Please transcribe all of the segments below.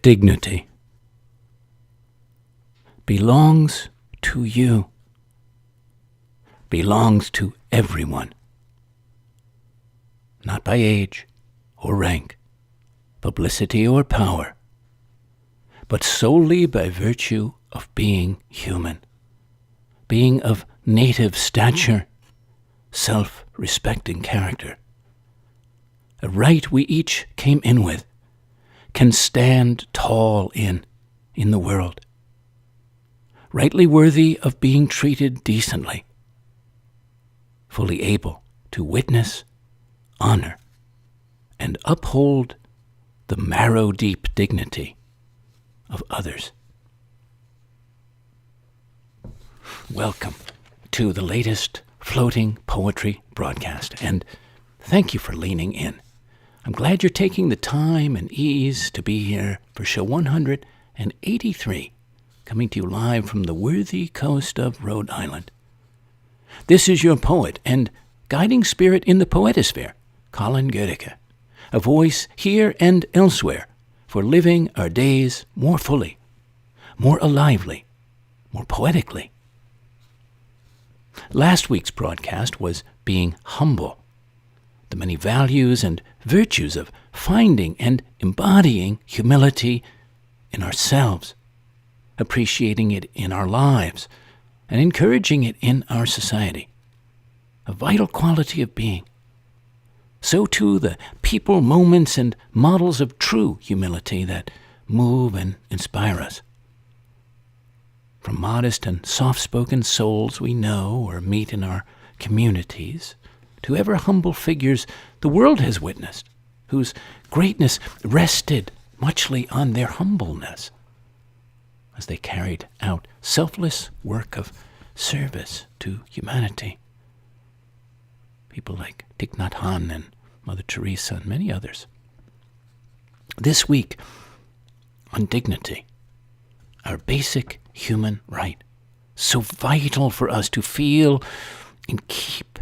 Dignity belongs to you, belongs to everyone, not by age or rank, publicity or power, but solely by virtue of being human, being of native stature, self-respecting character. A right we each came in with, can stand tall in the world, rightly worthy of being treated decently, fully able to witness, honor, and uphold the marrow-deep dignity of others. Welcome to the latest floating poetry broadcast, and thank you for leaning in. I'm glad you're taking the time and ease to be here for show 183, coming to you live from the worthy coast of Rhode Island. This is your poet and guiding spirit in the poetosphere, Colin Goedecke, a voice here and elsewhere for living our days more fully, more alively, more poetically. Last week's broadcast was being humble, the many values and virtues of finding and embodying humility in ourselves, appreciating it in our lives, and encouraging it in our society. A vital quality of being. So too the people, moments, and models of true humility that move and inspire us. From modest and soft-spoken souls we know or meet in our communities, to ever humble figures the world has witnessed, whose greatness rested muchly on their humbleness, as they carried out selfless work of service to humanity. People like Thich Nhat Hanh and Mother Teresa and many others. This week, on dignity, our basic human right, so vital for us to feel and keep,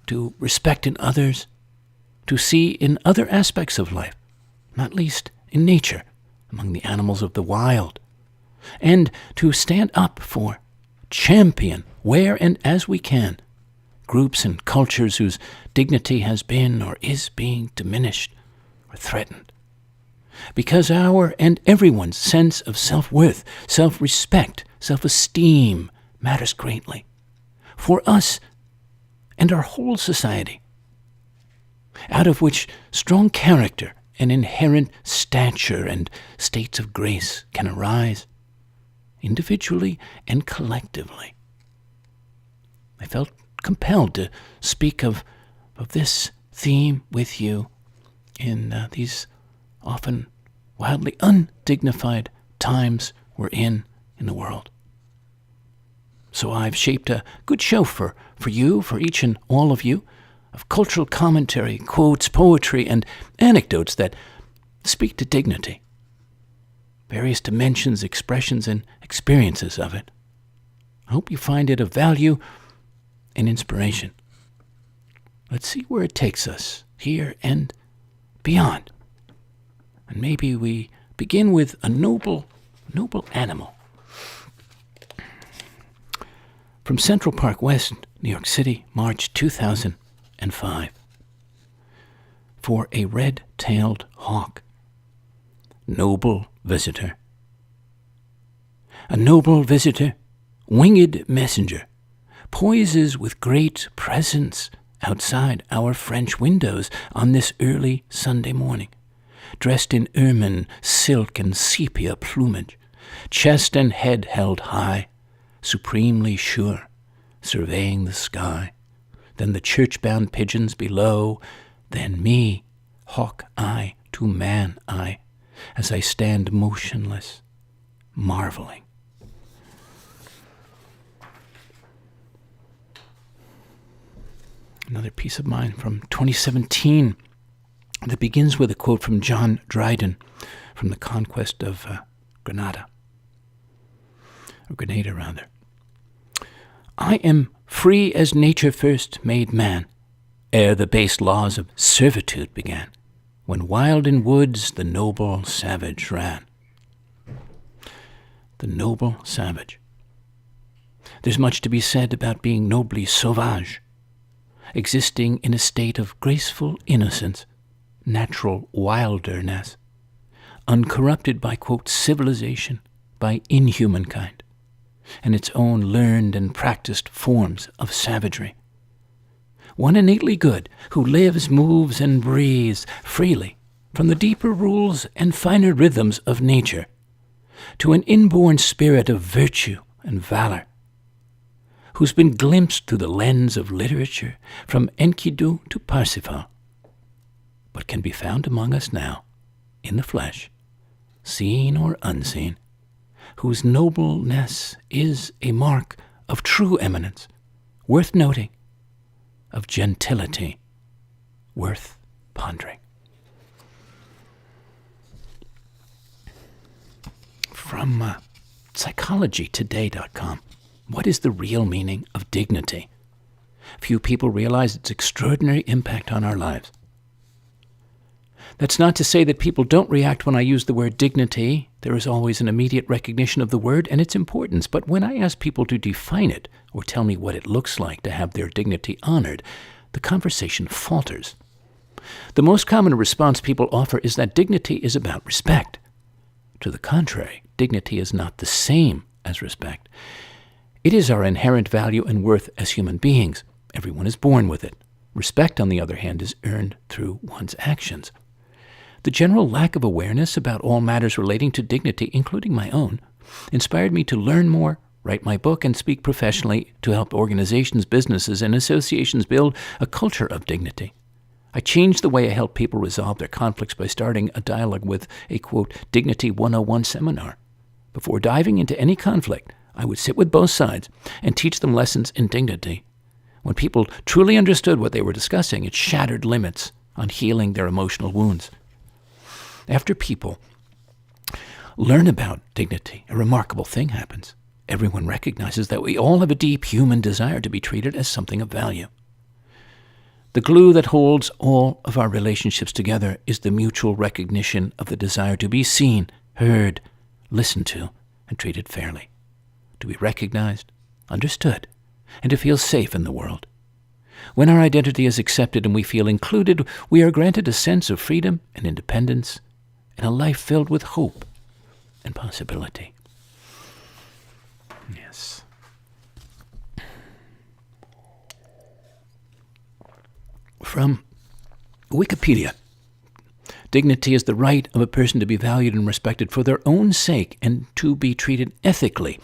to respect in others, to see in other aspects of life, not least in nature, among the animals of the wild, and to stand up for, champion, where and as we can, groups and cultures whose dignity has been or is being diminished or threatened. Because our and everyone's sense of self-worth, self-respect, self-esteem matters greatly. For us and our whole society, out of which strong character and inherent stature and states of grace can arise, individually and collectively. I felt compelled to speak of this theme with you in these often wildly undignified times we're in the world. So I've shaped a good show for you, for each and all of you, of cultural commentary, quotes, poetry, and anecdotes that speak to dignity, various dimensions, expressions, and experiences of it. I hope you find it of value and inspiration. Let's see where it takes us, here and beyond. And maybe we begin with a noble animal. From Central Park West, New York City, March 2005. For a red-tailed hawk. Noble visitor. A noble visitor, winged messenger, poises with great presence outside our French windows on this early Sunday morning, dressed in ermine, silk, and sepia plumage, chest and head held high, supremely sure, surveying the sky, then the church-bound pigeons below, then me, hawk-eye to man-eye, as I stand motionless, marveling. Another piece of mine from 2017 that begins with a quote from John Dryden from The Conquest of Grenada. Or Grenada, rather. I am free as nature first made man, ere the base laws of servitude began, when wild in woods the noble savage ran. the noble savage. There's much to be said about being nobly sauvage, existing in a state of graceful innocence, natural wilderness, uncorrupted by, quote, civilization, by inhuman kind, and its own learned and practiced forms of savagery. One innately good, who lives, moves, and breathes freely from the deeper rules and finer rhythms of nature, to an inborn spirit of virtue and valor, who's been glimpsed through the lens of literature from Enkidu to Parsifal, but can be found among us now, in the flesh, seen or unseen, whose nobleness is a mark of true eminence, worth noting, of gentility, worth pondering. From psychologytoday.com. What is the real meaning of dignity? Few people realize its extraordinary impact on our lives. That's not to say that people don't react when I use the word dignity. There is always an immediate recognition of the word and its importance. But when I ask people to define it or tell me what it looks like to have their dignity honored, the conversation falters. The most common response people offer is that dignity is about respect. To the contrary, dignity is not the same as respect. It is our inherent value and worth as human beings. Everyone is born with it. Respect, on the other hand, is earned through one's actions. The general lack of awareness about all matters relating to dignity, including my own, inspired me to learn more, write my book, and speak professionally to help organizations, businesses, and associations build a culture of dignity. I changed the way I help people resolve their conflicts by starting a dialogue with a, quote, Dignity 101 seminar. Before diving into any conflict, I would sit with both sides and teach them lessons in dignity. When people truly understood what they were discussing, it shattered limits on healing their emotional wounds. After people learn about dignity, a remarkable thing happens. Everyone recognizes that we all have a deep human desire to be treated as something of value. The glue that holds all of our relationships together is the mutual recognition of the desire to be seen, heard, listened to, and treated fairly. To be recognized, understood, and to feel safe in the world. When our identity is accepted and we feel included, we are granted a sense of freedom and independence and a life filled with hope and possibility. Yes. From Wikipedia. Dignity is the right of a person to be valued and respected for their own sake and to be treated ethically.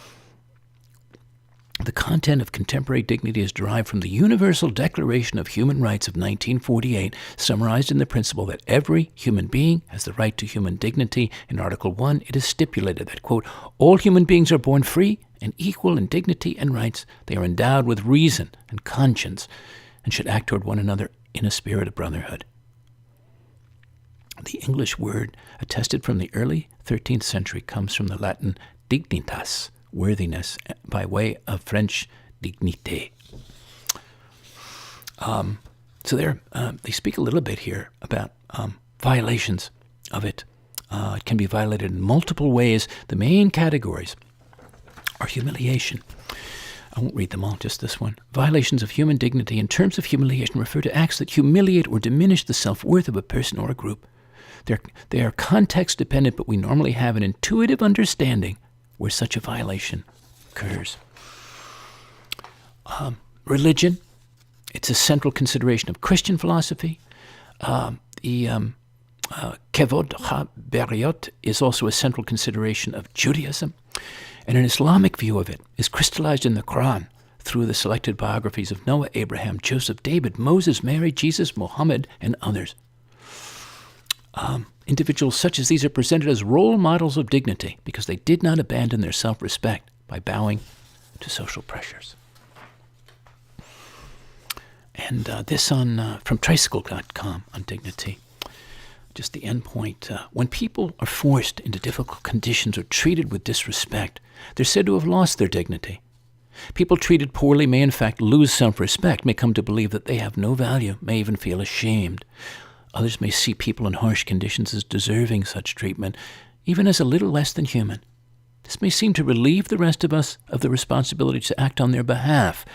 The content of contemporary dignity is derived from the Universal Declaration of Human Rights of 1948, summarized in the principle that every human being has the right to human dignity. In Article 1, it is stipulated that, quote, all human beings are born free and equal in dignity and rights. They are endowed with reason and conscience and should act toward one another in a spirit of brotherhood. The English word attested from the early 13th century comes from the Latin dignitas, worthiness, by way of French dignité. So they speak a little bit here about violations of it. It can be violated in multiple ways. The main categories are humiliation. I won't read them all, just this one. Violations of human dignity in terms of humiliation refer to acts that humiliate or diminish the self-worth of a person or a group. They are context-dependent, but we normally have an intuitive understanding where such a violation occurs. Religion, it's a central consideration of Christian philosophy. The Kevod HaBeriot is also a central consideration of Judaism. And an Islamic view of it is crystallized in the Quran through the selected biographies of Noah, Abraham, Joseph, David, Moses, Mary, Jesus, Muhammad, and others. Individuals such as these are presented as role models of dignity because they did not abandon their self-respect by bowing to social pressures. And this from tricycle.com on dignity. Just the end point. When people are forced into difficult conditions or treated with disrespect, they're said to have lost their dignity. People treated poorly may in fact lose self-respect, may come to believe that they have no value, may even feel ashamed. Others may see people in harsh conditions as deserving such treatment, even as a little less than human. This may seem to relieve the rest of us of the responsibility to act on their behalf,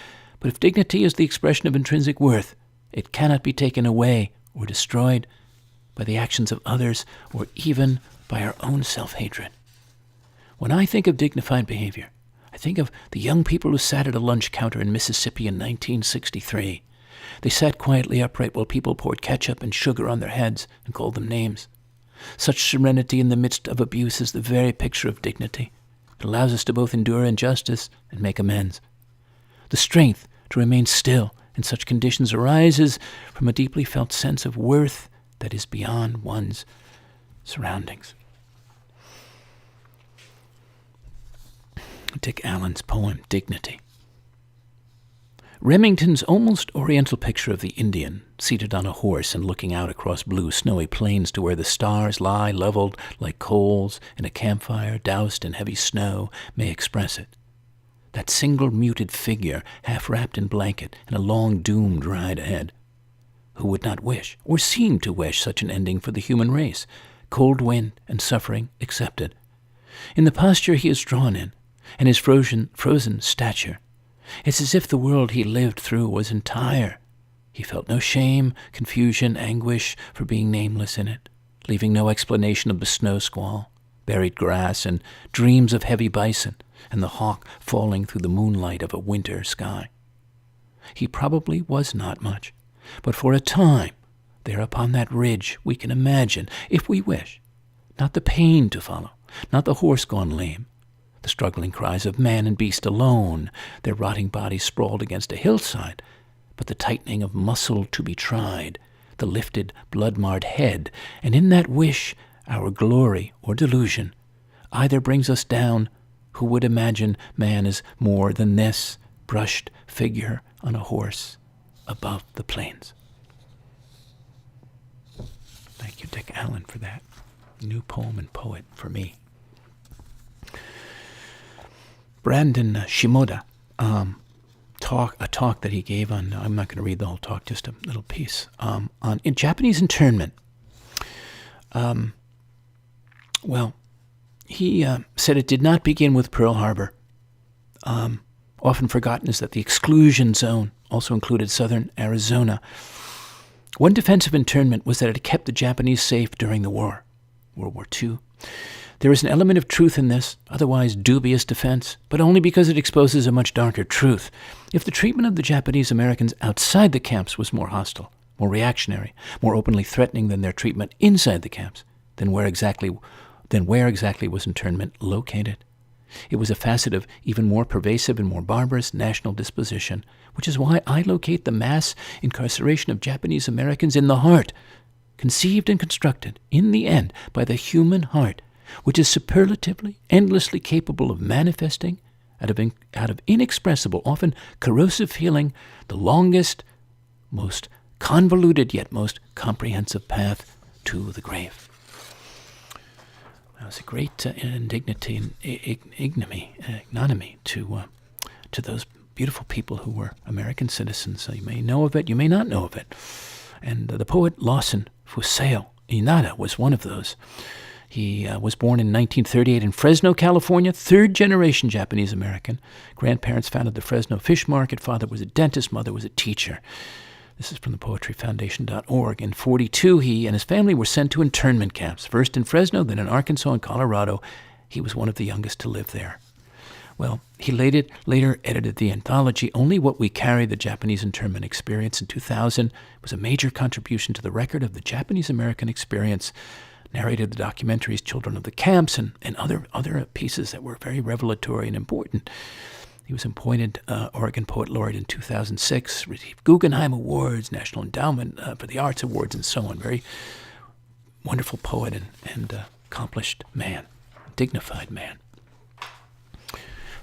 but if dignity is the expression of intrinsic worth, it cannot be taken away or destroyed by the actions of others or even by our own self-hatred. When I think of dignified behavior, I think of the young people who sat at a lunch counter in Mississippi in 1963. They sat quietly upright while people poured ketchup and sugar on their heads and called them names. Such serenity in the midst of abuse is the very picture of dignity. It allows us to both endure injustice and make amends. The strength to remain still in such conditions arises from a deeply felt sense of worth that is beyond one's surroundings. Dick Allen's poem, Dignity. Remington's almost oriental picture of the Indian, seated on a horse and looking out across blue, snowy plains to where the stars lie leveled like coals in a campfire doused in heavy snow, may express it. That single muted figure, half wrapped in blanket, and a long doomed ride ahead. Who would not wish, or seem to wish, such an ending for the human race? Cold wind and suffering accepted. In the posture he is drawn in, and his frozen stature, it's as if the world he lived through was entire. He felt no shame, confusion, anguish for being nameless in it, leaving no explanation of the snow squall, buried grass, and dreams of heavy bison, and the hawk falling through the moonlight of a winter sky. He probably was not much, but for a time, there upon that ridge, we can imagine, if we wish, not the pain to follow, not the horse gone lame, the struggling cries of man and beast alone, their rotting bodies sprawled against a hillside, but the tightening of muscle to be tried, the lifted, blood-marred head, and in that wish, our glory or delusion either brings us down, who would imagine man is more than this brushed figure on a horse above the plains. Thank you, Dick Allen, for that new poem and poet for me. Brandon Shimoda, a talk that he gave on, I'm not going to read the whole talk, just a little piece, in Japanese internment. He said it did not begin with Pearl Harbor. Often forgotten is that the exclusion zone also included southern Arizona. One defense of internment was that it kept the Japanese safe during the war, World War II. There is an element of truth in this, otherwise dubious defense, but only because it exposes a much darker truth. If the treatment of the Japanese Americans outside the camps was more hostile, more reactionary, more openly threatening than their treatment inside the camps, then where exactly was internment located? It was a facet of even more pervasive and more barbarous national disposition, which is why I locate the mass incarceration of Japanese Americans in the heart, conceived and constructed, in the end, by the human heart, which is superlatively, endlessly capable of manifesting, out of inexpressible, often corrosive feeling, the longest, most convoluted yet most comprehensive path to the grave. That was a great indignity and ignominy to those beautiful people who were American citizens. So you may know of it, you may not know of it. And the poet Lawson Fuseo Inada was one of those. He was born in 1938 in Fresno, California, third-generation Japanese-American. Grandparents founded the Fresno Fish Market. Father was a dentist, mother was a teacher. This is from the poetryfoundation.org. In 1942, he and his family were sent to internment camps, first in Fresno, then in Arkansas and Colorado. He was one of the youngest to live there. Well, he later edited the anthology, Only What We Carry, the Japanese Internment Experience. In 2000, it was a major contribution to the record of the Japanese-American experience, narrated the documentaries Children of the Camps and other pieces that were very revelatory and important. He was appointed Oregon Poet Laureate in 2006, received Guggenheim Awards, National Endowment for the Arts Awards, and so on. Very wonderful poet and accomplished man, dignified man.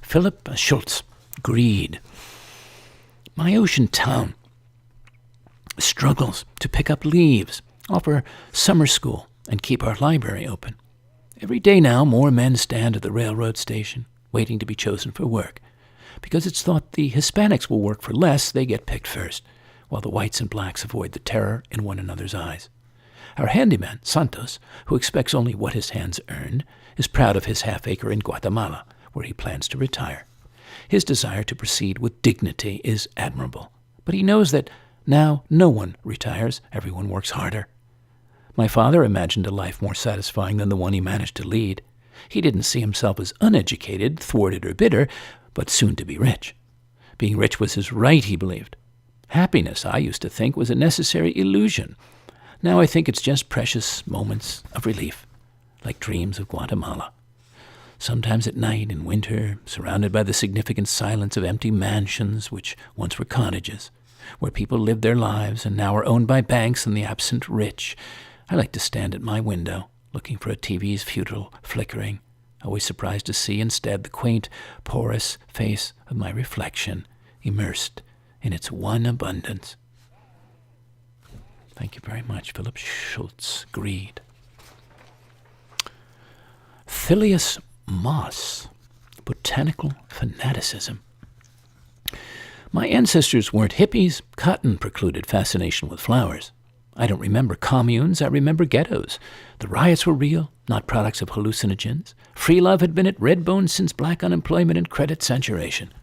Philip Schultz, Greed. My ocean town struggles to pick up leaves, offer summer school, and keep our library open. Every day now, more men stand at the railroad station, waiting to be chosen for work. Because it's thought the Hispanics will work for less, they get picked first, while the whites and blacks avoid the terror in one another's eyes. Our handyman, Santos, who expects only what his hands earned, is proud of his half-acre in Guatemala, where he plans to retire. His desire to proceed with dignity is admirable, but he knows that now no one retires, everyone works harder. My father imagined a life more satisfying than the one he managed to lead. He didn't see himself as uneducated, thwarted, or bitter, but soon to be rich. Being rich was his right, he believed. Happiness, I used to think, was a necessary illusion. Now I think it's just precious moments of relief, like dreams of Guatemala. Sometimes at night in winter, surrounded by the significant silence of empty mansions which once were cottages, where people lived their lives and now are owned by banks and the absent rich, I like to stand at my window, looking for a TV's futile flickering, always surprised to see instead the quaint, porous face of my reflection, immersed in its one abundance. Thank you very much, Philip Schultz. Greed. Thilius Moss. Botanical fanaticism. My ancestors weren't hippies. Cotton precluded fascination with flowers. I don't remember communes, I remember ghettos. The riots were real, not products of hallucinogens. Free love had been at red bones since black unemployment and credit saturation.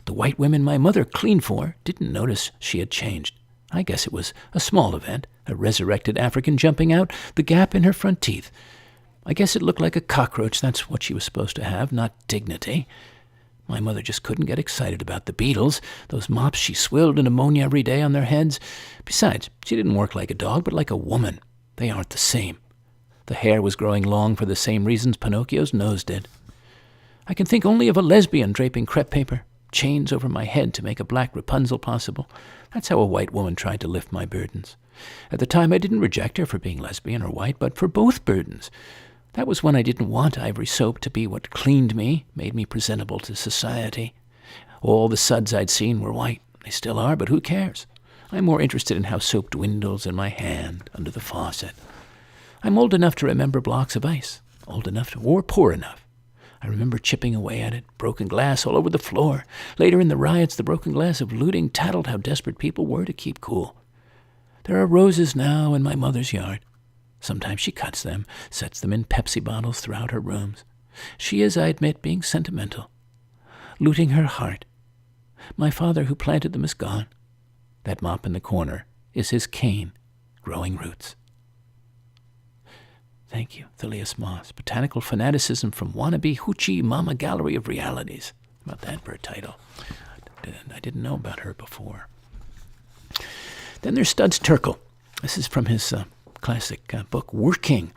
The white women my mother cleaned for didn't notice she had changed. I guess it was a small event, a resurrected African jumping out, the gap in her front teeth. I guess it looked like a cockroach, that's what she was supposed to have, not dignity. My mother just couldn't get excited about the Beatles, those mops she swilled in ammonia every day on their heads. Besides, she didn't work like a dog, but like a woman. They aren't the same. The hair was growing long for the same reasons Pinocchio's nose did. I can think only of a lesbian draping crepe paper, chains over my head to make a black Rapunzel possible. That's how a white woman tried to lift my burdens. At the time, I didn't reject her for being lesbian or white, but for both burdens. That was when I didn't want ivory soap to be what cleaned me, made me presentable to society. All the suds I'd seen were white. They still are, but who cares? I'm more interested in how soap dwindles in my hand under the faucet. I'm old enough to remember blocks of ice, old enough to, or poor enough. I remember chipping away at it, broken glass all over the floor. Later in the riots, the broken glass of looting tattled how desperate people were to keep cool. There are roses now in my mother's yard. Sometimes she cuts them, sets them in Pepsi bottles throughout her rooms. She is, I admit, being sentimental. Looting her heart. My father who planted them is gone. That mop in the corner is his cane growing roots. Thank you, Thilius Moss. Botanical fanaticism from wannabe hoochie mama gallery of realities. About that bird title. I didn't know about her before. Then there's Studs Terkel. This is from his classic book, Working.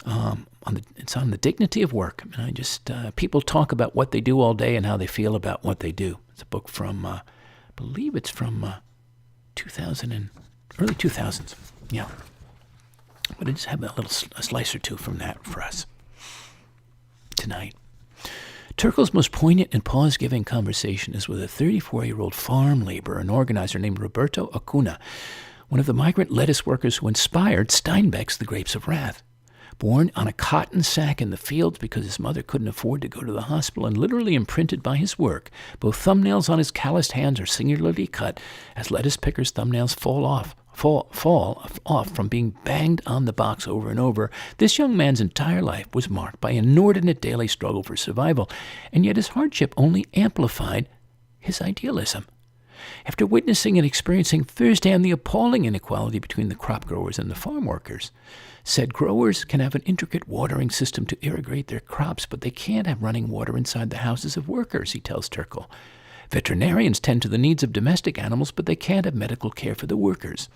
It's on the dignity of work. And people talk about what they do all day and how they feel about what they do. It's a book from, I believe it's from early 2000s. Yeah. But I just have a slice or two from that for us tonight. Terkel's most poignant and pause-giving conversation is with a 34-year-old farm laborer and organizer named Roberto Acuna, one of the migrant lettuce workers who inspired Steinbeck's The Grapes of Wrath. Born on a cotton sack in the fields because his mother couldn't afford to go to the hospital and literally imprinted by his work, both thumbnails on his calloused hands are singularly cut as lettuce pickers' thumbnails fall off from being banged on the box over and over. This young man's entire life was marked by inordinate daily struggle for survival, and yet his hardship only amplified his idealism. After witnessing and experiencing firsthand the appalling inequality between the crop growers and the farm workers, said growers can have an intricate watering system to irrigate their crops, but they can't have running water inside the houses of workers, he tells Terkel. Veterinarians tend to the needs of domestic animals, but they can't have medical care for the workers.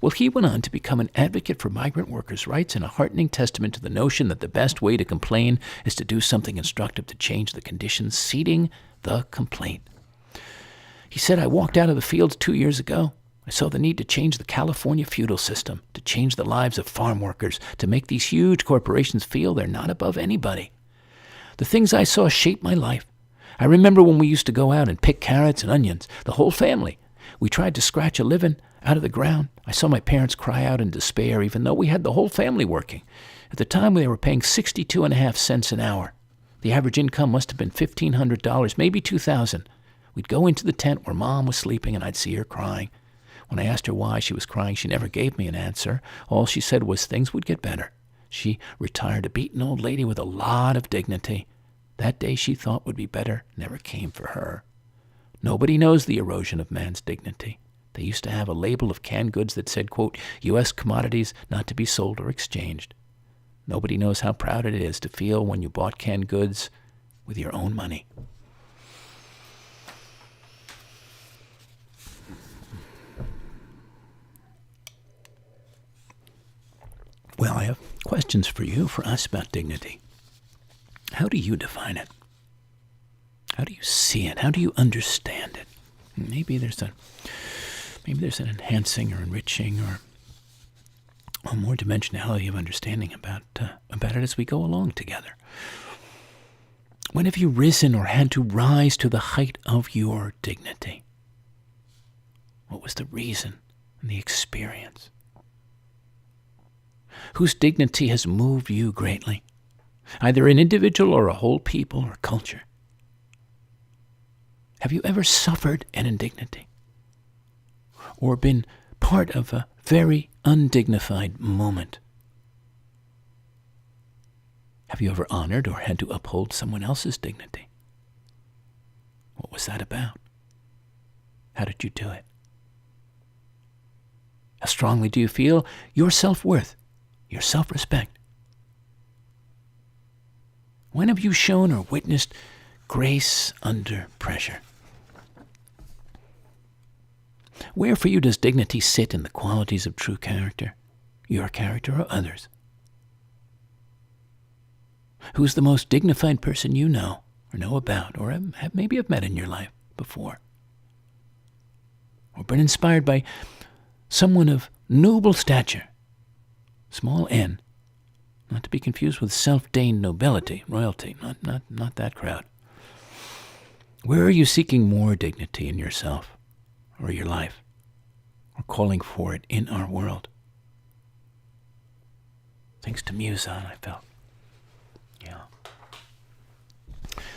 Well, he went on to become an advocate for migrant workers' rights and a heartening testament to the notion that the best way to complain is to do something instructive to change the conditions, seeding the complaint. He said, I walked out of the fields 2 years ago. I saw the need to change the California feudal system, to change the lives of farm workers, to make these huge corporations feel they're not above anybody. The things I saw shaped my life. I remember when we used to go out and pick carrots and onions, the whole family. We tried to scratch a living out of the ground. I saw my parents cry out in despair, even though we had the whole family working. At the time, they were paying 62.5 cents an hour. The average income must have been $1,500, maybe $2,000. We'd go into the tent where Mom was sleeping, and I'd see her crying. When I asked her why she was crying, she never gave me an answer. All she said was things would get better. She retired a beaten old lady with a lot of dignity. That day she thought would be better never came for her. Nobody knows the erosion of man's dignity. They used to have a label of canned goods that said, quote, U.S. commodities not to be sold or exchanged. Nobody knows how proud it is to feel when you bought canned goods with your own money. Well, I have questions for you, for us, about dignity. How do you define it? How do you see it? How do you understand it? Maybe there's an enhancing or enriching or more dimensionality of understanding about it as we go along together. When have you risen or had to rise to the height of your dignity? What was the reason and the experience? Whose dignity has moved you greatly, either an individual or a whole people or culture? Have you ever suffered an indignity or been part of a very undignified moment? Have you ever honored or had to uphold someone else's dignity? What was that about? How did you do it? How strongly do you feel your self-worth, your self-respect? When have you shown or witnessed grace under pressure? Where for you does dignity sit in the qualities of true character, your character or others? Who's the most dignified person you know or know about or maybe have met in your life before? Or been inspired by someone of noble stature, small n, not to be confused with self-deigned nobility, royalty, not that crowd. Where are you seeking more dignity in yourself or your life, or calling for it in our world? Things to muse on, I felt. Yeah.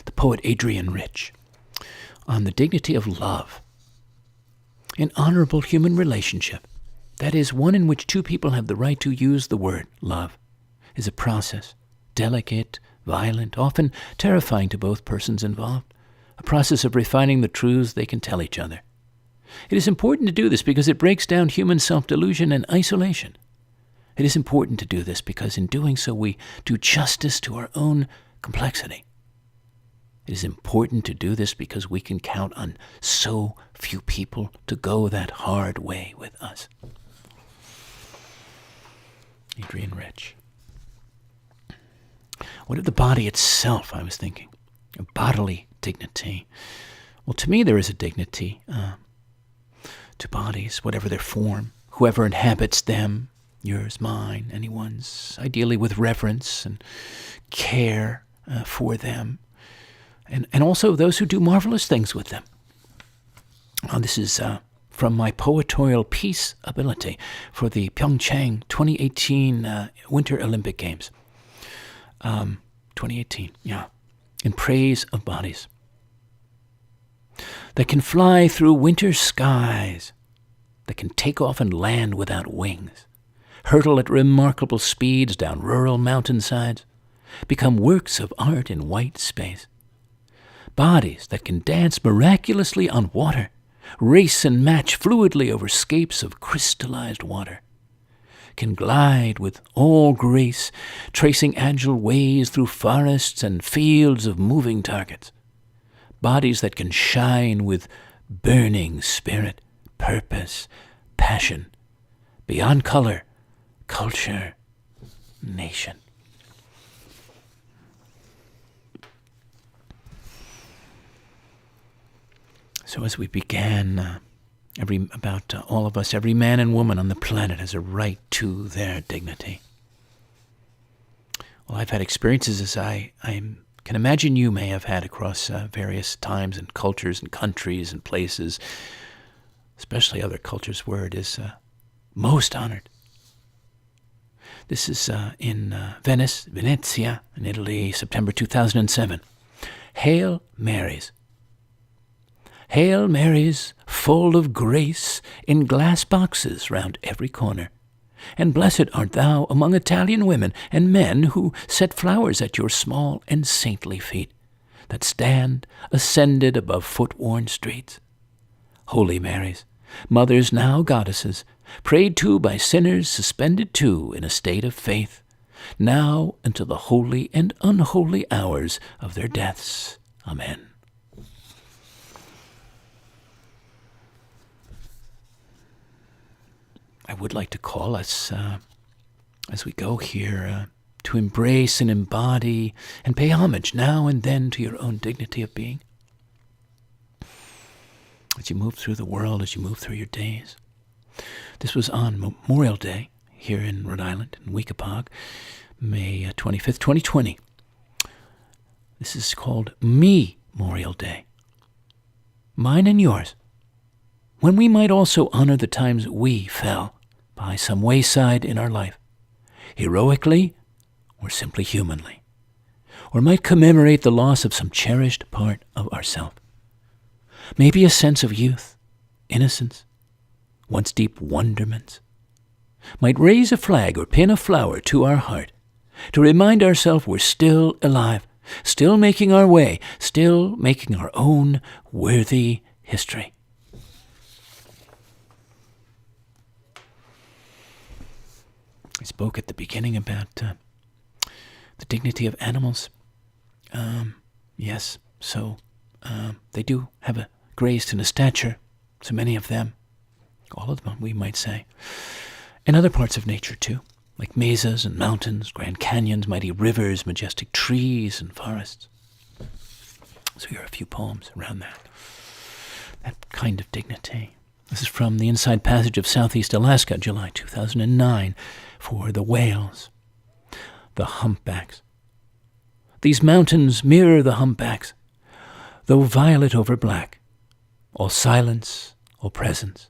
The poet Adrian Rich, on the dignity of love. An honorable human relationship, that is, one in which two people have the right to use the word love, is a process, delicate, violent, often terrifying to both persons involved, a process of refining the truths they can tell each other. It is important to do this because it breaks down human self-delusion and isolation. It is important to do this because in doing so we do justice to our own complexity. It is important to do this because we can count on so few people to go that hard way with us. Adrian Rich. What of the body itself, I was thinking? A bodily dignity. Well, to me there is a dignity to bodies, whatever their form, whoever inhabits them, yours, mine, anyone's, ideally with reverence and care for them, and also those who do marvelous things with them. This is from my poetorial piece ability for the Pyeongchang 2018 Winter Olympic Games. 2018, yeah. In praise of bodies that can fly through winter skies, that can take off and land without wings, hurtle at remarkable speeds down rural mountainsides, become works of art in white space. Bodies that can dance miraculously on water, race and match fluidly over scapes of crystallized water, can glide with all grace, tracing agile ways through forests and fields of moving targets. Bodies that can shine with burning spirit, purpose, passion, beyond color, culture, nation. So as we began, all of us, every man and woman on the planet has a right to their dignity. Well, I've had experiences as I can imagine you may have had across various times and cultures and countries and places, especially other cultures where it is most honored. This is in Venezia, in Italy, September 2007. Hail Marys. Hail Marys, full of grace, in glass boxes round every corner. And blessed art thou among Italian women and men who set flowers at your small and saintly feet, that stand ascended above foot-worn streets. Holy Marys, mothers now goddesses, prayed to by sinners suspended too in a state of faith, now until the holy and unholy hours of their deaths. Amen. I would like to call us, as we go here, to embrace and embody and pay homage now and then to your own dignity of being. As you move through the world, as you move through your days. This was on Memorial Day here in Rhode Island, in Weekapaug, May 25th, 2020. This is called Me-Morial Day. Mine and yours. When we might also honor the times we fell by some wayside in our life, heroically or simply humanly, or might commemorate the loss of some cherished part of ourself. Maybe a sense of youth, innocence, once deep wonderments, might raise a flag or pin a flower to our heart to remind ourselves we're still alive, still making our way, still making our own worthy history. I spoke at the beginning about the dignity of animals. Yes, so they do have a grace and a stature, so many of them, all of them we might say, and other parts of nature too, like mesas and mountains, grand canyons, mighty rivers, majestic trees and forests. So here are a few poems around that kind of dignity. This is from the Inside Passage of Southeast Alaska, July 2009, for the whales, the humpbacks. These mountains mirror the humpbacks, though violet over black, all silence, all presence,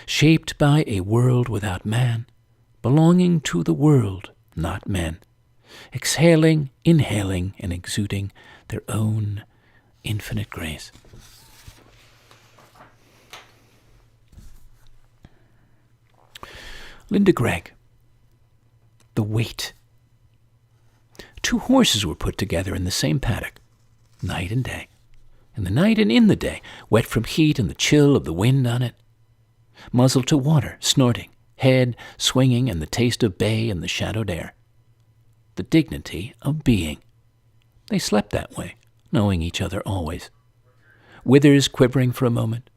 shaped by a world without man, belonging to the world, not men, exhaling, inhaling, and exuding their own infinite grace. Linda Gregg, The Weight. 2 horses were put together in the same paddock, night and day. In the night and in the day, wet from heat and the chill of the wind on it. Muzzle to water, snorting, head swinging, and the taste of bay in the shadowed air. The dignity of being. They slept that way, knowing each other always. Withers quivering for a moment.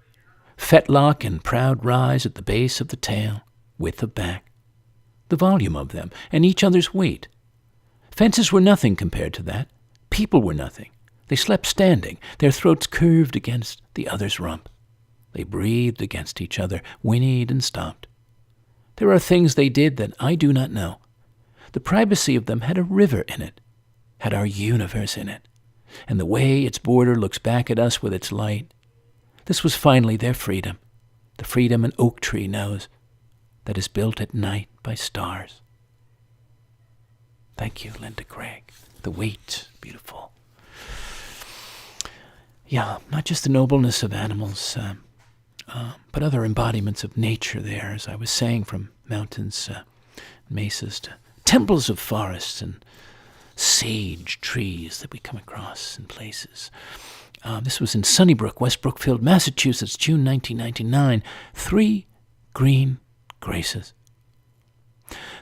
Fetlock and proud rise at the base of the tail, width of back. The volume of them, and each other's weight. Fences were nothing compared to that. People were nothing. They slept standing, their throats curved against the other's rump. They breathed against each other, whinnied and stopped. There are things they did that I do not know. The privacy of them had a river in it, had our universe in it, and the way its border looks back at us with its light. This was finally their freedom, the freedom an oak tree knows, that is built at night by stars. Thank you, Linda Gregg. The Weight, beautiful. Yeah, not just the nobleness of animals, but other embodiments of nature there, as I was saying, from mountains, mesas to temples of forests and sage trees that we come across in places. This was in Sunnybrook, West Brookfield, Massachusetts, June 1999. 3 green graces.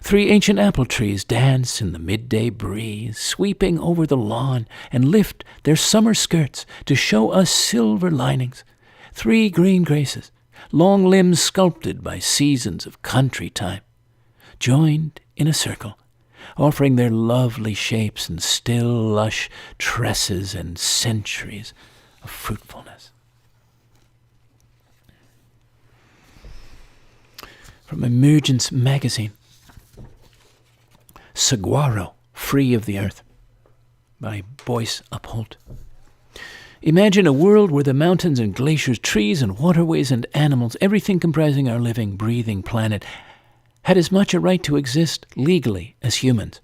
3 ancient apple trees dance in the midday breeze, sweeping over the lawn and lift their summer skirts to show us silver linings. 3 green graces, long limbs sculpted by seasons of country time, joined in a circle, offering their lovely shapes and still lush tresses and centuries of fruitfulness. From Emergence magazine, Saguaro, Free of the Earth, by Boyce Upholt. Imagine a world where the mountains and glaciers, trees and waterways and animals, everything comprising our living, breathing planet, had as much a right to exist legally as humans.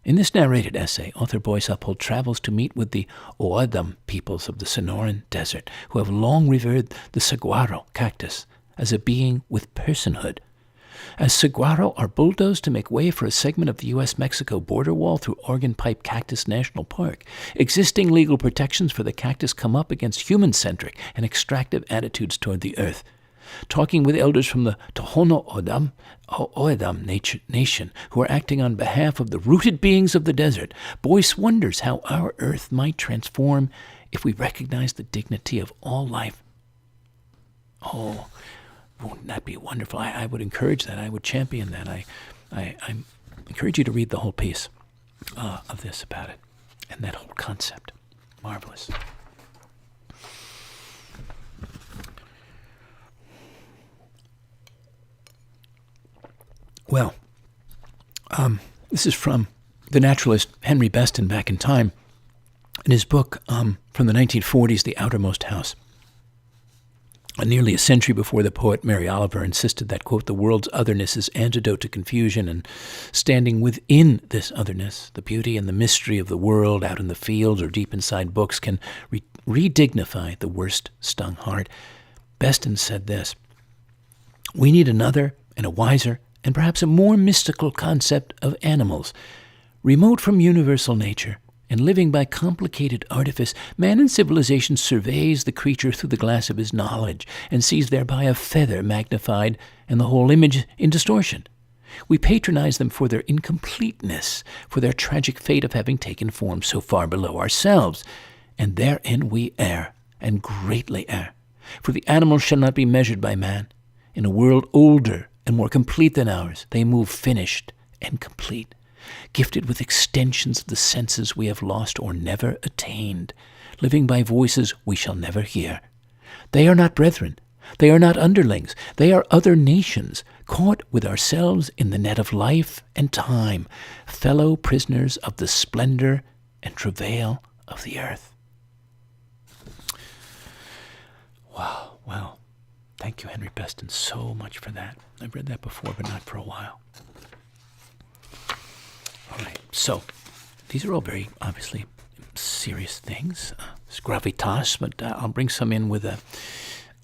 In this narrated essay, author Boyce Uphold travels to meet with the O'odham peoples of the Sonoran Desert, who have long revered the saguaro cactus as a being with personhood. As saguaro are bulldozed to make way for a segment of the U.S.-Mexico border wall through Organ Pipe Cactus National Park, existing legal protections for the cactus come up against human-centric and extractive attitudes toward the earth. Talking with elders from the Tohono O'odham nation who are acting on behalf of the rooted beings of the desert, Boyce wonders how our earth might transform if we recognize the dignity of all life. Oh, wouldn't that be wonderful? I would encourage that. I would champion that. I encourage you to read the whole piece of this about it and that whole concept. Marvelous. Well, this is from the naturalist Henry Beston back in time in his book from the 1940s, The Outermost House. Nearly a century before the poet Mary Oliver insisted that, quote, the world's otherness is antidote to confusion, and standing within this otherness, the beauty and the mystery of the world out in the fields or deep inside books can re-dignify the worst stung heart. Beston said this: we need another and a wiser and perhaps a more mystical concept of animals. Remote from universal nature and living by complicated artifice, man in civilization surveys the creature through the glass of his knowledge and sees thereby a feather magnified and the whole image in distortion. We patronize them for their incompleteness, for their tragic fate of having taken form so far below ourselves, and therein we err, and greatly err. For the animals shall not be measured by man. In a world older and more complete than ours, they move finished and complete, gifted with extensions of the senses we have lost or never attained, living by voices we shall never hear. They are not brethren. They are not underlings. They are other nations, caught with ourselves in the net of life and time, fellow prisoners of the splendor and travail of the earth. Wow, well, thank you, Henry Beston, so much for that. I've read that before, but not for a while. All right, so these are all very obviously serious things. It's gravitas, but I'll bring some in with a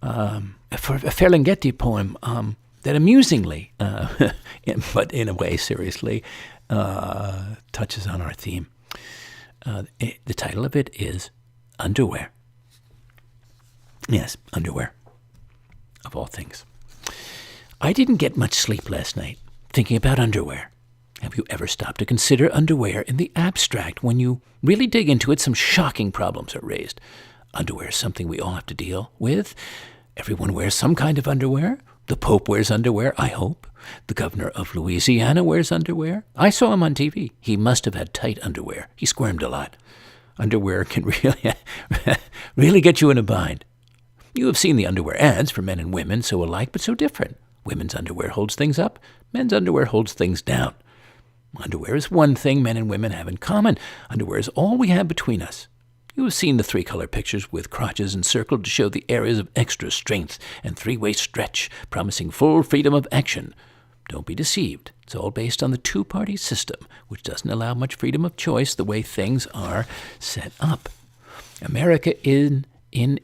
Ferlinghetti poem that amusingly, but in a way seriously, touches on our theme. The title of it is Underwear. Yes, underwear, of all things. I didn't get much sleep last night thinking about underwear. Have you ever stopped to consider underwear in the abstract? When you really dig into it, some shocking problems are raised. Underwear is something we all have to deal with. Everyone wears some kind of underwear. The Pope wears underwear, I hope. The governor of Louisiana wears underwear. I saw him on TV. He must have had tight underwear. He squirmed a lot. Underwear can really get you in a bind. You have seen the underwear ads for men and women, so alike but so different. Women's underwear holds things up. Men's underwear holds things down. Underwear is one thing men and women have in common. Underwear is all we have between us. You have seen the three-color pictures with crotches encircled to show the areas of extra strength and three-way stretch, promising full freedom of action. Don't be deceived. It's all based on the two-party system, which doesn't allow much freedom of choice the way things are set up. America in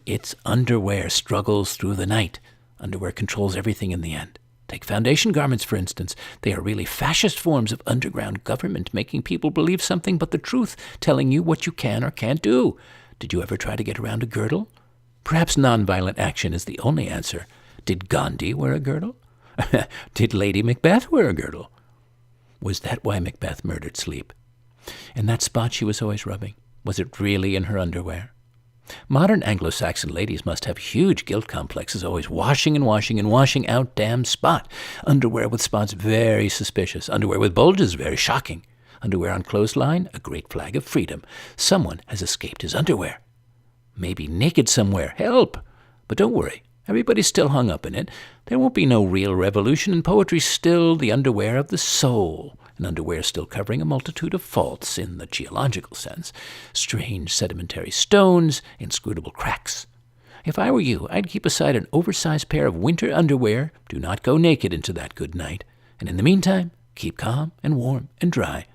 its underwear struggles through the night. Underwear controls everything in the end. Take foundation garments, for instance. They are really fascist forms of underground government, making people believe something but the truth, telling you what you can or can't do. Did you ever try to get around a girdle? Perhaps nonviolent action is the only answer. Did Gandhi wear a girdle? Did Lady Macbeth wear a girdle? Was that why Macbeth murdered sleep? And that spot she was always rubbing, was it really in her underwear? Modern Anglo-Saxon ladies must have huge guilt complexes, always washing and washing and washing out damn spot. Underwear with spots, very suspicious. Underwear with bulges, very shocking. Underwear on clothesline, a great flag of freedom. Someone has escaped his underwear. Maybe naked somewhere. Help! But don't worry. Everybody's still hung up in it. There won't be no real revolution, and poetry's still the underwear of the soul. And underwear still covering a multitude of faults in the geological sense. Strange sedimentary stones, inscrutable cracks. If I were you, I'd keep aside an oversized pair of winter underwear. Do not go naked into that good night. And in the meantime, keep calm and warm and dry.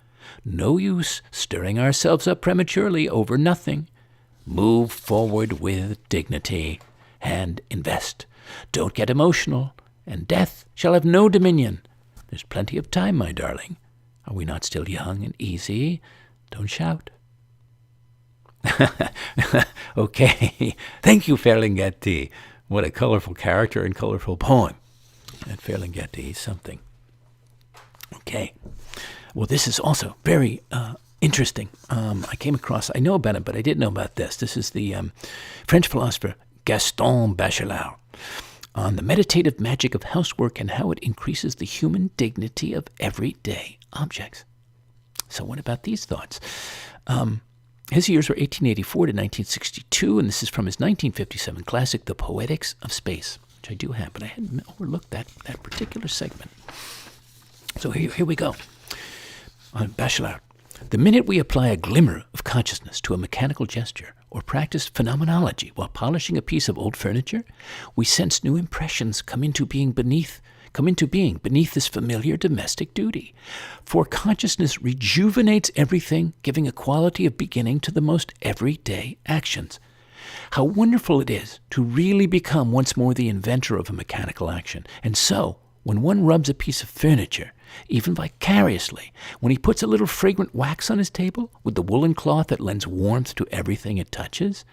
No use stirring ourselves up prematurely over nothing. Move forward with dignity and invest. Don't get emotional, and death shall have no dominion. There's plenty of time, my darling. Are we not still young and easy? Don't shout. Okay. Thank you, Ferlinghetti. What a colorful character and colorful poem. And Ferlinghetti is something. Okay. Well, this is also very interesting. I came across, I know about it, but I didn't know about this. This is the French philosopher Gaston Bachelard on the meditative magic of housework and how it increases the human dignity of everyday objects. So what about these thoughts? His years were 1884 to 1962, and this is from his 1957 classic, The Poetics of Space, which I do have, but I hadn't overlooked that particular segment. So here we go. On Bachelard. The minute we apply a glimmer of consciousness to a mechanical gesture or practice phenomenology while polishing a piece of old furniture, we sense new impressions come into being beneath this familiar domestic duty. For consciousness rejuvenates everything, giving a quality of beginning to the most everyday actions. How wonderful it is to really become once more the inventor of a mechanical action. And so, when one rubs a piece of furniture, even vicariously, when he puts a little fragrant wax on his table with the woolen cloth that lends warmth to everything it touches,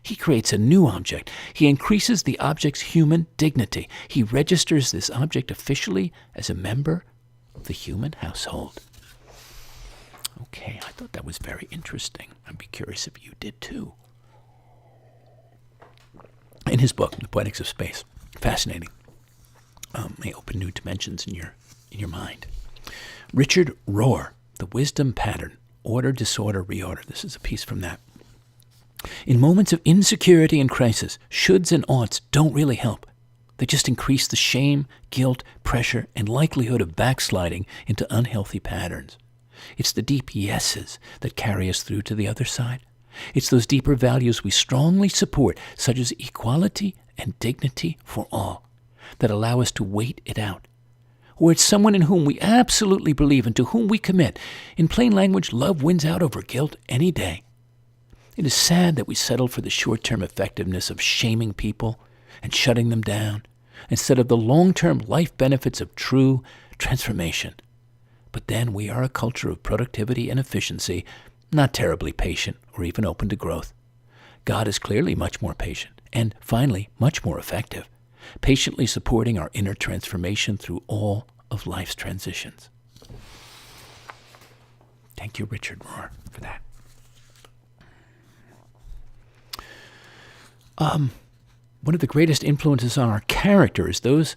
he creates a new object. He increases the object's human dignity. He registers this object officially as a member of the human household. Okay, I thought that was very interesting. I'd be curious if you did too. In his book, The Poetics of Space, fascinating. May open new dimensions in your mind. Richard Rohr, The Wisdom Pattern, Order, Disorder, Reorder. This is a piece from that. In moments of insecurity and crisis, shoulds and oughts don't really help. They just increase the shame, guilt, pressure, and likelihood of backsliding into unhealthy patterns. It's the deep yeses that carry us through to the other side. It's those deeper values we strongly support, such as equality and dignity for all, that allow us to wait it out. Or it's someone in whom we absolutely believe and to whom we commit. In plain language, love wins out over guilt any day. It is sad that we settle for the short-term effectiveness of shaming people and shutting them down instead of the long-term life benefits of true transformation. But then we are a culture of productivity and efficiency, not terribly patient or even open to growth. God is clearly much more patient and, finally, much more effective, patiently supporting our inner transformation through all of life's transitions. Thank you, Richard Rohr, for that. One of the greatest influences on our character is those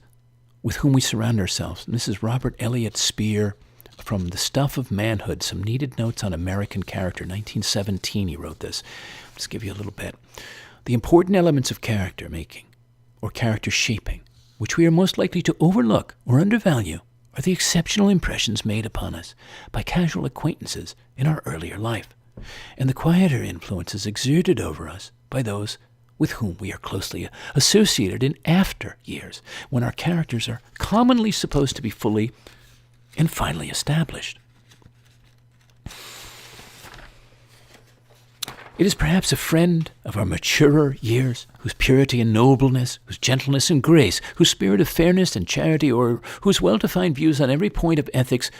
with whom we surround ourselves. And this is Robert Elliott Spear from The Stuff of Manhood, Some Needed Notes on American Character, 1917 he wrote this. I'll just give you a little bit. The important elements of character making, or character shaping, which we are most likely to overlook or undervalue, are the exceptional impressions made upon us by casual acquaintances in our earlier life, and the quieter influences exerted over us by those with whom we are closely associated in after years, when our characters are commonly supposed to be fully and finally established. It is perhaps a friend of our maturer years, whose purity and nobleness, whose gentleness and grace, whose spirit of fairness and charity, or whose well-defined views on every point of ethics,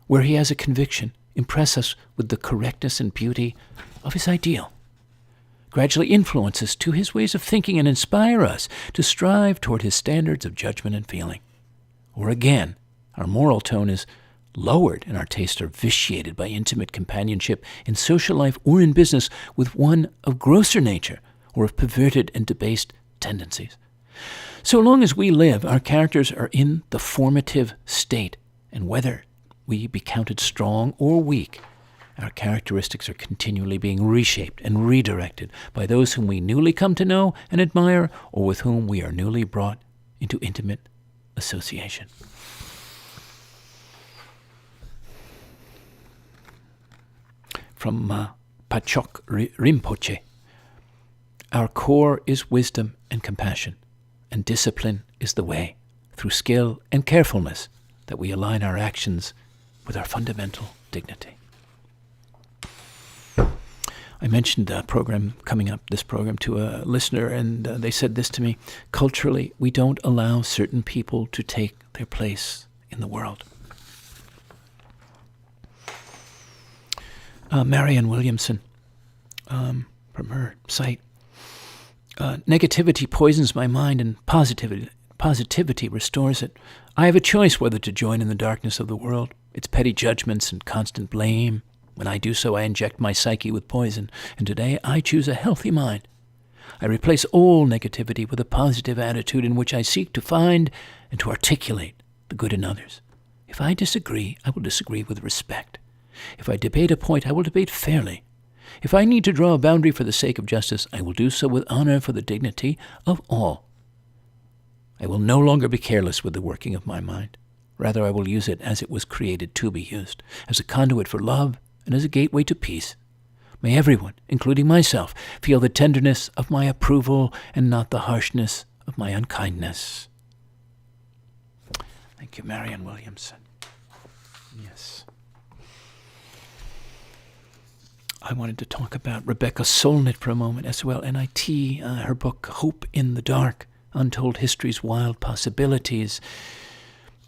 where he has a conviction, impress us with the correctness and beauty of his ideal, gradually influence us to his ways of thinking and inspire us to strive toward his standards of judgment and feeling. Or again, our moral tone is lowered and our tastes are vitiated by intimate companionship in social life or in business with one of grosser nature or of perverted and debased tendencies. So long as we live, our characters are in the formative state, and whether we be counted strong or weak, our characteristics are continually being reshaped and redirected by those whom we newly come to know and admire, or with whom we are newly brought into intimate association. From Pachok Rinpoche, our core is wisdom and compassion, and discipline is the way, through skill and carefulness, that we align our actions with our fundamental dignity. I mentioned a program coming up, this program, to a listener, and they said this to me: culturally, we don't allow certain people to take their place in the world. Marianne Williamson, from her site, negativity poisons my mind and positivity restores it. I have a choice whether to join in the darkness of the world, its petty judgments and constant blame. When I do so, I inject my psyche with poison, and today I choose a healthy mind. I replace all negativity with a positive attitude in which I seek to find and to articulate the good in others. If I disagree, I will disagree with respect. If I debate a point, I will debate fairly. If I need to draw a boundary for the sake of justice, I will do so with honor for the dignity of all. I will no longer be careless with the working of my mind. Rather, I will use it as it was created to be used, as a conduit for love and as a gateway to peace. May everyone, including myself, feel the tenderness of my approval and not the harshness of my unkindness. Thank you, Marianne Williamson. Yes. I wanted to talk about Rebecca Solnit for a moment as well. NIT, her book, Hope in the Dark, Untold History's Wild Possibilities.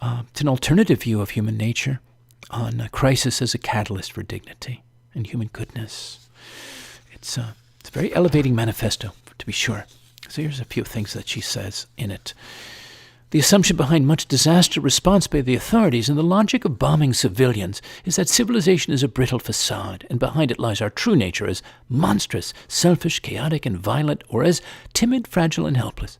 It's an alternative view of human nature on a crisis as a catalyst for dignity and human goodness. It's a very elevating manifesto, to be sure. So here's a few things that she says in it. The assumption behind much disaster response by the authorities and the logic of bombing civilians is that civilization is a brittle facade, and behind it lies our true nature as monstrous, selfish, chaotic, and violent, or as timid, fragile, and helpless.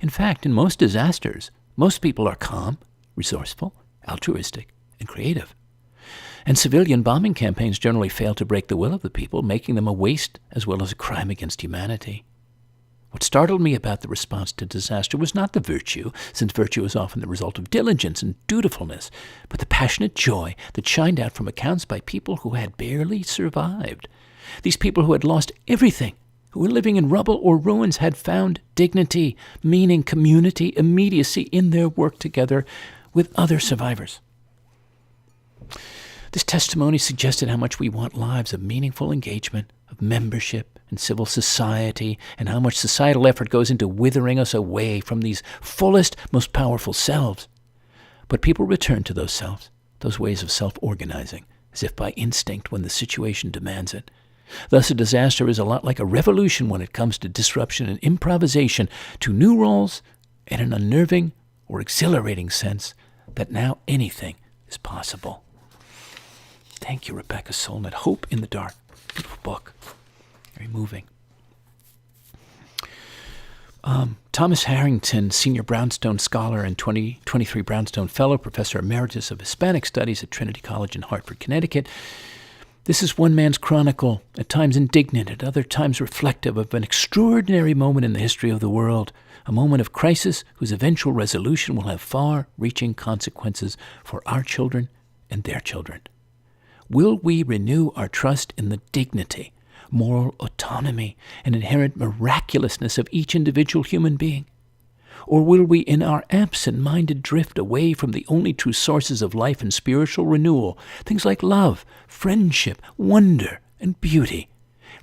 In fact, in most disasters, most people are calm, resourceful, altruistic, and creative. And civilian bombing campaigns generally fail to break the will of the people, making them a waste as well as a crime against humanity. What startled me about the response to disaster was not the virtue, since virtue is often the result of diligence and dutifulness, but the passionate joy that shined out from accounts by people who had barely survived. These people who had lost everything, who were living in rubble or ruins, had found dignity, meaning, community, immediacy in their work together with other survivors. This testimony suggested how much we want lives of meaningful engagement, of membership in civil society, and how much societal effort goes into withering us away from these fullest, most powerful selves. But people return to those selves, those ways of self-organizing, as if by instinct when the situation demands it. Thus, a disaster is a lot like a revolution when it comes to disruption and improvisation, to new roles and an unnerving or exhilarating sense that now anything is possible. Thank you, Rebecca Solnit. Hope in the Dark. Beautiful book. Very moving. Thomas Harrington, Senior Brownstone Scholar and 2023 Brownstone Fellow, Professor Emeritus of Hispanic Studies at Trinity College in Hartford, Connecticut. This is one man's chronicle, at times indignant, at other times reflective of an extraordinary moment in the history of the world, a moment of crisis whose eventual resolution will have far-reaching consequences for our children and their children. Will we renew our trust in the dignity, moral autonomy, and inherent miraculousness of each individual human being? Or will we, in our absent-minded drift away from the only true sources of life and spiritual renewal, things like love, friendship, wonder, and beauty,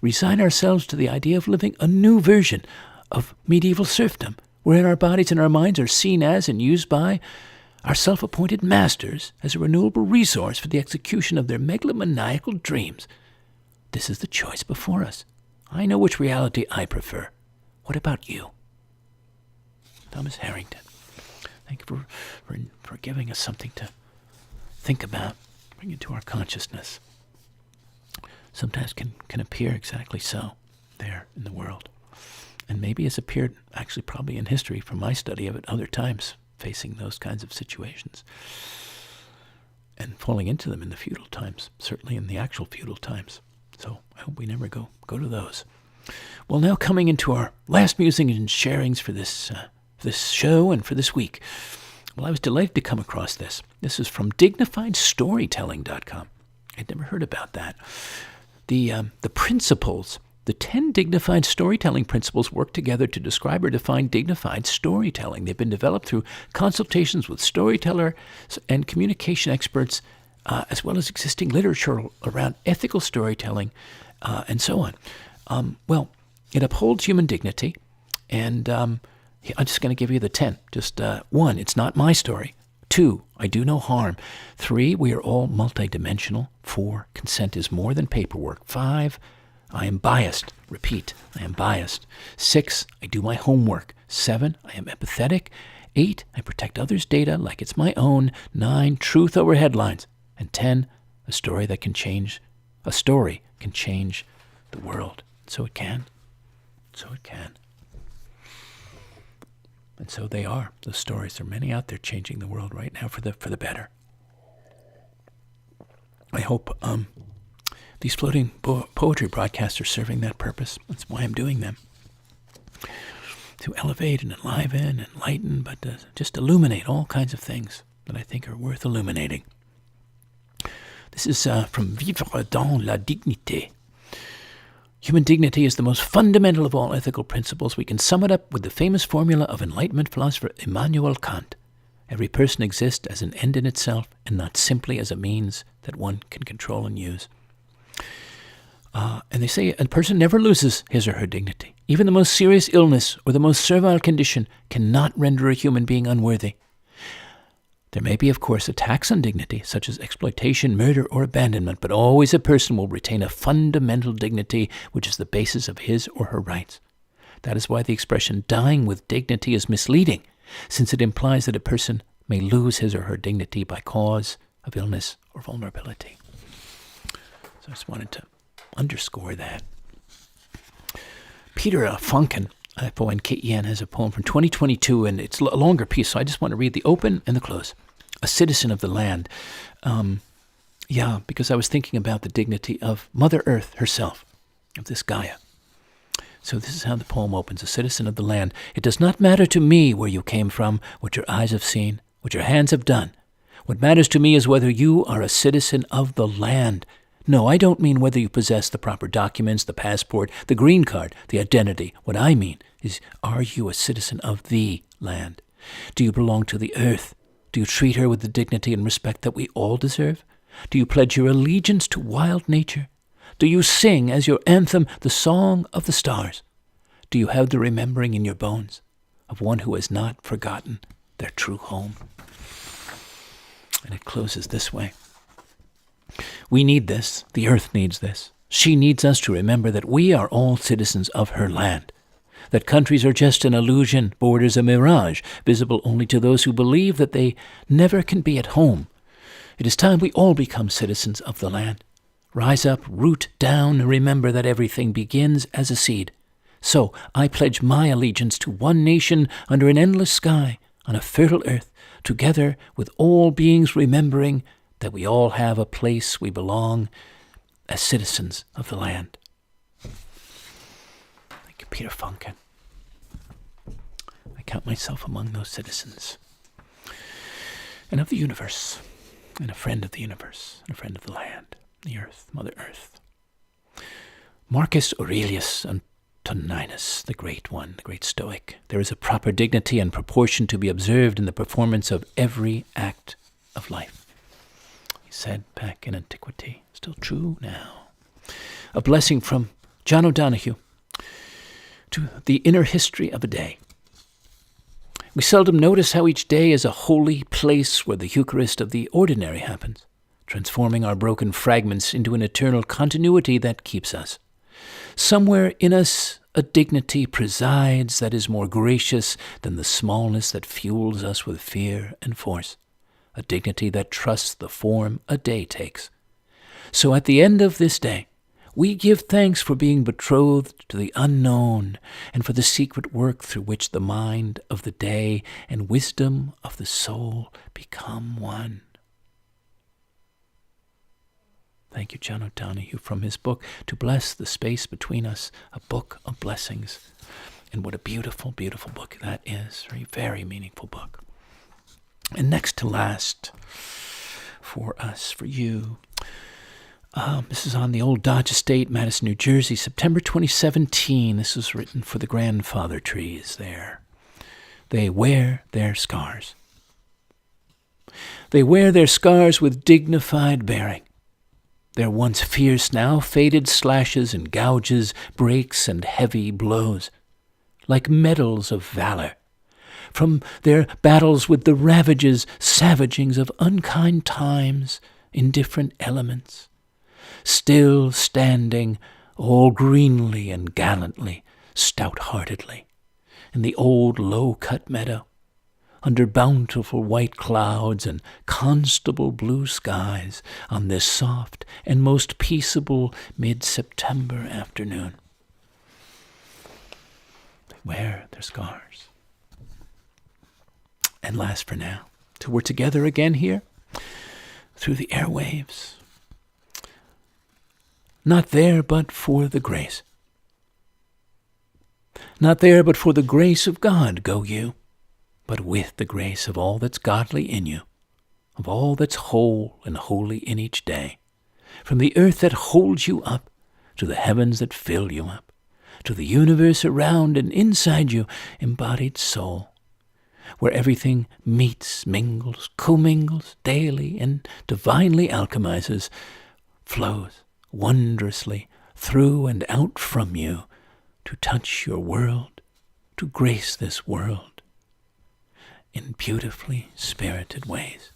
resign ourselves to the idea of living a new version of medieval serfdom, wherein our bodies and our minds are seen as and used by our self-appointed masters as a renewable resource for the execution of their megalomaniacal dreams? This is the choice before us. I know which reality I prefer. What about you? Thomas Harrington. Thank you for giving us something to think about, bring it to our consciousness. Sometimes can appear exactly so there in the world. And maybe has appeared actually probably in history from my study of it other times, facing those kinds of situations and falling into them in the feudal times, certainly in the actual feudal times. So I hope we never go to those. Well, now coming into our last musings and sharings for this show and for this week. Well, I was delighted to come across this. This is from dignifiedstorytelling.com. I'd never heard about that. The principles, the 10 dignified storytelling principles work together to describe or define dignified storytelling. They've been developed through consultations with storytellers and communication experts, as well as existing literature around ethical storytelling and so on. Well, it upholds human dignity, and I'm just going to give you the 10. Just 1, it's not my story. 2, I do no harm. 3, we are all multidimensional. 4, consent is more than paperwork. 5, I am biased. Repeat, I am biased. 6, I do my homework. 7, I am empathetic. 8, I protect others' data like it's my own. 9, truth over headlines. And 10, a story can change the world. So it can. So it can. And so they are. Those stories, there are many out there changing the world right now for the better. I hope these floating poetry broadcasts are serving that purpose. That's why I'm doing them. To elevate and enliven and enlighten, but to just illuminate all kinds of things that I think are worth illuminating. This is from Vivre dans la dignité. Human dignity is the most fundamental of all ethical principles. We can sum it up with the famous formula of Enlightenment philosopher Immanuel Kant. Every person exists as an end in itself and not simply as a means that one can control and use. And they say a person never loses his or her dignity. Even the most serious illness or the most servile condition cannot render a human being unworthy. There may be, of course, attacks on dignity, such as exploitation, murder, or abandonment, but always a person will retain a fundamental dignity, which is the basis of his or her rights. That is why the expression dying with dignity is misleading, since it implies that a person may lose his or her dignity by cause of illness or vulnerability. So I just wanted to underscore that. Peter Funken, F-O-N-K-E-N, has a poem from 2022, and it's a longer piece, so I just want to read the open and the close. A citizen of the land. Because I was thinking about the dignity of Mother Earth herself, of this Gaia. So this is how the poem opens. A citizen of the land. It does not matter to me where you came from, what your eyes have seen, what your hands have done. What matters to me is whether you are a citizen of the land. No, I don't mean whether you possess the proper documents, the passport, the green card, the identity. What I mean is, are you a citizen of the land? Do you belong to the earth? Do you treat her with the dignity and respect that we all deserve? Do you pledge your allegiance to wild nature? Do you sing as your anthem the song of the stars? Do you have the remembering in your bones of one who has not forgotten their true home? And it closes this way. We need this. The earth needs this. She needs us to remember that we are all citizens of her land, that countries are just an illusion, borders a mirage, visible only to those who believe that they never can be at home. It is time we all become citizens of the land. Rise up, root down, and remember that everything begins as a seed. So I pledge my allegiance to one nation under an endless sky, on a fertile earth, together with all beings remembering that we all have a place we belong as citizens of the land. Thank you, Peter Funken. I count myself among those citizens. And of the universe, and a friend of the universe, and a friend of the land, the earth, Mother Earth. Marcus Aurelius Antoninus, the great one, the great Stoic. There is a proper dignity and proportion to be observed in the performance of every act of life. He said back in antiquity, still true now. A blessing from John O'Donohue to the inner history of a day. We seldom notice how each day is a holy place where the Eucharist of the ordinary happens, transforming our broken fragments into an eternal continuity that keeps us. Somewhere in us, a dignity presides that is more gracious than the smallness that fuels us with fear and force. A dignity that trusts the form a day takes. So at the end of this day, we give thanks for being betrothed to the unknown and for the secret work through which the mind of the day and wisdom of the soul become one. Thank you, John O'Donohue, from his book, To Bless the Space Between Us, a book of blessings. And what a beautiful, beautiful book that is. A very meaningful book. And next to last, for us, for you, this is on the old Dodge Estate, Madison, New Jersey, September 2017. This was written for the grandfather trees there. They wear their scars. They wear their scars with dignified bearing. Their once fierce, now faded slashes and gouges, breaks and heavy blows, like medals of valor, from their battles with the ravages, savagings of unkind times in different elements, still standing all greenly and gallantly, stout-heartedly, in the old low-cut meadow, under bountiful white clouds and constable blue skies on this soft and most peaceable mid-September afternoon. They wear their scars. And last for now, till we're together again here, through the airwaves. Not there but for the grace. Not there but for the grace of God go you, but with the grace of all that's godly in you, of all that's whole and holy in each day, from the earth that holds you up, to the heavens that fill you up, to the universe around and inside you, embodied soul, where everything meets, mingles, commingles, daily and divinely alchemizes, flows wondrously through and out from you to touch your world, to grace this world in beautifully spirited ways.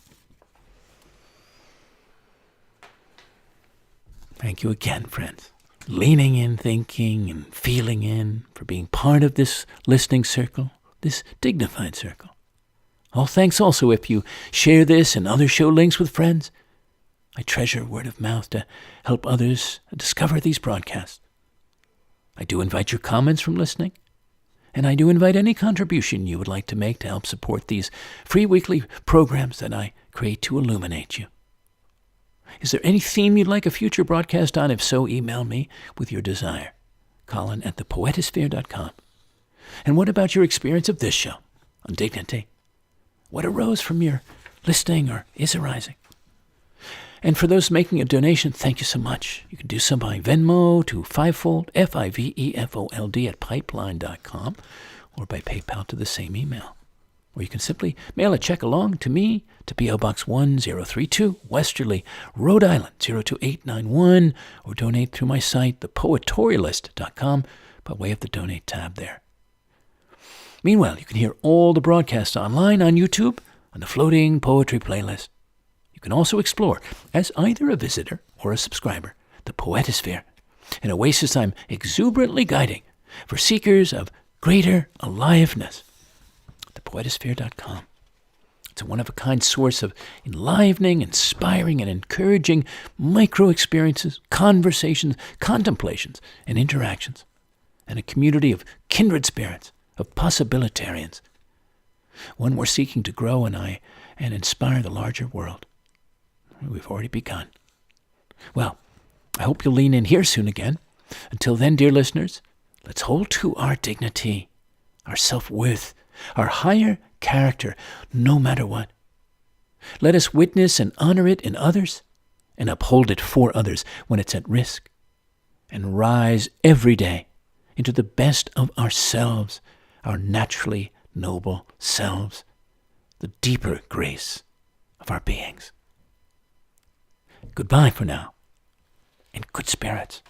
Thank you again, friends. Leaning in, thinking, and feeling in, for being part of this listening circle, this dignified circle. All thanks also if you share this and other show links with friends. I treasure word of mouth to help others discover these broadcasts. I do invite your comments from listening, and I do invite any contribution you would like to make to help support these free weekly programs that I create to illuminate you. Is there any theme you'd like a future broadcast on? If so, email me with your desire. Colin@thepoetisphere.com. And what about your experience of this show on dignity? What arose from your listening or is arising? And for those making a donation, thank you so much. You can do so by Venmo to Fivefold, Fivefold @pipeline.com, or by PayPal to the same email. Or you can simply mail a check along to me to P.O. Box 1032, Westerly, Rhode Island, 02891, or donate through my site, thepoetorialist.com, by way of the Donate tab there. Meanwhile, you can hear all the broadcasts online on YouTube on the Floating Poetry playlist. You can also explore, as either a visitor or a subscriber, the Poetisphere, an oasis I'm exuberantly guiding for seekers of greater aliveness. Thepoetisphere.com. It's a one-of-a-kind source of enlivening, inspiring, and encouraging micro-experiences, conversations, contemplations, and interactions, and a community of kindred spirits, of possibilitarians, one we're seeking to grow and inspire the larger world. We've already begun. Well, I hope you'll lean in here soon again. Until then, dear listeners, let's hold to our dignity, our self-worth, our higher character, no matter what. Let us witness and honor it in others, and uphold it for others when it's at risk, and rise every day into the best of ourselves, our naturally noble selves, the deeper grace of our beings. Goodbye for now, and good spirits.